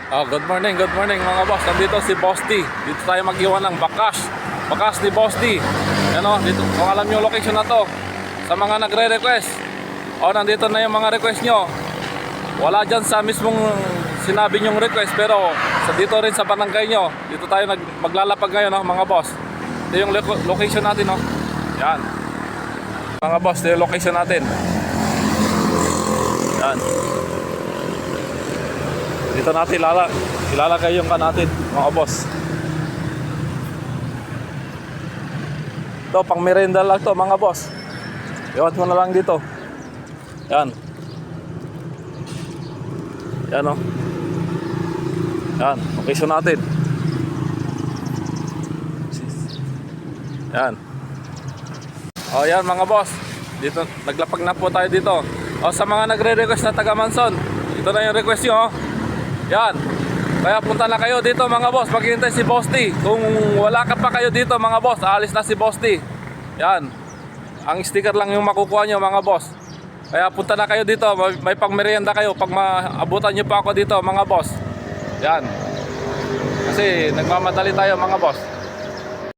Good morning mga boss. Nandito si Boss D. Dito tayo mag-iwan ng bakas ni Boss D. Ano, dito, kung alam nyo location na to, sa mga nagre-request, nandito na yung mga request nyo. Wala dyan sa mismong sinabi nyong request, pero dito rin sa barangay nyo. Dito tayo maglalapag ngayon, mga boss. Ito yung location natin, yan mga boss, ito yung location natin. Yan, dito natin ilalagay yung natin, mga boss. Ito pang merenda lang to, mga boss. Iwan mo na lang dito. Yan. Yan, yan, location natin. Yan. Yan mga boss. Dito naglapag na po tayo dito. Sa mga nagre-request na taga Manson, ito na yung request nyo. Yan. Kaya punta na kayo dito mga boss. Maghihintay si Boss D. Kung wala ka pa kayo dito mga boss, aalis na si Boss D. Yan. Ang sticker lang yung makukuha nyo mga boss. Kaya punta na kayo dito. May pang merienda kayo pag maabutan nyo pa ako dito mga boss. Yan. Kasi nagmamadali tayo mga boss.